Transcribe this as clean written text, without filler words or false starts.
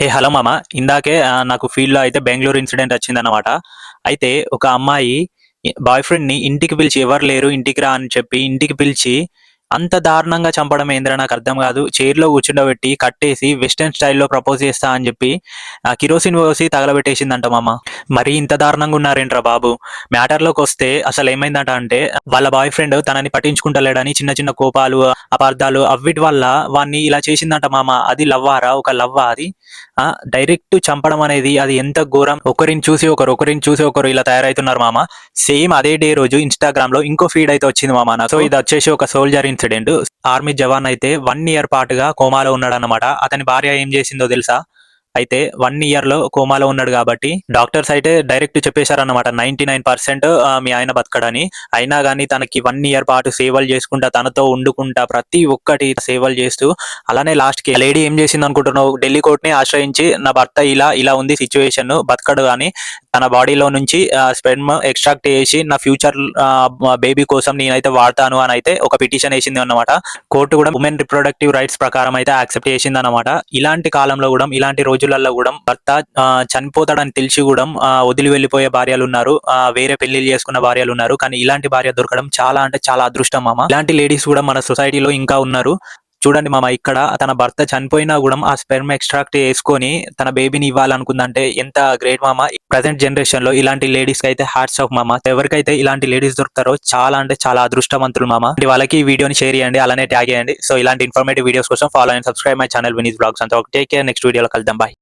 Hello మామ. ఇందాకే నాకు ఫీల్డ్‌లో అయితే బెంగుళూరు ఇన్సిడెంట్ వచ్చిందనమాట. అయితే ఒక అమ్మాయి బాయ్ ఫ్రెండ్‌ని ఇంటికి పిలిచి ఎవరు లేరు ఇంటికి రా అని చెప్పి ఇంటికి పిలిచి అంత దారుణంగా చంపడం ఏందిరా నాకర్థం గాదు. చైర్‌లో కూర్చుండబెట్టి కట్టేసి వెస్టర్న్ స్టైల్‌లో ప్రపోజ్ చేస్తా అని చెప్పి కిరోసిన్ పోసి తగలబెట్టేసిందంట మామ. మరీ ఇంత దారుణంగా ఉన్నారేంట్రా బాబు! మ్యాటర్‌లోకొస్తే అసలేమైందట అంటే వాళ్ళ బాయ్ ఫ్రెండ్ తనని పట్టించుకుంటలేడని చిన్న చిన్న కోపాలు, అపార్థాలు అవ్విటి వల్ల వాడిని ఇలా చేసిందంట మామ. అది లవ్వారా? ఒక లవ్వా అది? డైరెక్ట్ చంపడం అనేది అది ఎంత ఘోరం. ఒకరిని చూసి ఒకరు, ఒకరిని చూసి ఒకరు ఇలా తయారైతున్నారు మామ. సేమ్ అదే డే రోజు ఇన్‌స్టాగ్రామ్‌లో ఇంకో ఫీడ్ అయితే వచ్చింది మామ నాకు. సో ఇదొచ్చేసి ఒక సోల్జర్ ఇన్సిడెంట్. ఆర్మీ జవాన్ అయితే 1 ఇయర్ పాటుగా కోమాలో ఉన్నాడన్నమాట. అతని భార్య ఏం చేసిందో తెలుసా? అయితే 1 ఇయర్‌లో కోమాలో ఉన్నాడు కాబట్టి డాక్టర్స్ అయితే డైరెక్ట్ చెప్పేశారన్నమాట. 99% మీ ఆయన బతకడని. అయినా గాని తనకి 1 ఇయర్ పాటు సేవలు చేసుకుంటా, తనతో వండుకుంటా, ప్రతి ఒక్కటి సేవలు చేస్తూ అలానే లాస్ట్‌కి లేడీ ఏం చేసిందనుకుంటున్నావు? ఢిల్లీ కోర్ట్‌ని ఆశ్రయించి నా భర్త ఇలా ఉంది సిట్యుయేషన్ బతకడు అని తన బాడీలో నుంచి స్పెర్మ్ ఎక్స్ట్రాక్ట్ చేసి నా ఫ్యూచర్ బేబీ కోసం నేనైతే వాడతాను అని అయితే ఒక పిటిషన్ వేసింది అన్నమాట. కోర్టు కూడా ఉమెన్ రిప్రొడక్టివ్ రైట్స్ ప్రకారం అయితే యాక్సెప్ట్ చేసింది అన్నమాట. ఇలాంటి కాలంలో కూడా ఇలాంటి రోజులలో కూడా భర్త చనిపోతాడని తెలిసి కూడా వదిలి వెళ్ళిపోయే భార్యలు ఉన్నారు, వేరే పెళ్లిళ్ళు చేసుకున్న భార్యలు ఉన్నారు. కానీ ఇలాంటి భార్య దొరకడం చాలా అంటే చాలా అదృష్టం మామ. ఇలాంటి లేడీస్ కూడా మన సొసైటీలో ఇంకా ఉన్నారు. చూడండి మామ, ఇక్కడ తన భర్త చనిపోయినా కూడా ఆ స్పెర్మ్ ఎక్స్ట్రాక్ట్ చేసుకొని తన బేబీని ఇవ్వాలనుకుందంటే ఎంత గ్రేట్ మామ. ప్రజెంట్ జనరేషన్ లో ఇలాంటి లేడీస్ కి అయితే హ్యాట్స్ ఆఫ్ మామ. ఎవరికైతే ఇలాంటి లేడీస్ దొరుకుతారో చాలా అంటే చాలా అదృష్టవంతులు మామ. వాళ్ళకి ఈ వీడియోని షేర్ చేయండి, అలానే ట్యాగ్ చేయండి. సో ఇలాంటి ఇన్ఫర్మేటివ్ వీడియోస్ కోసం follow and subscribe my channel Vineeth blogs. అంతా టేక్ కేర్. నెక్స్ట్ వీడియోలో కలుద్దాం. బాయ్.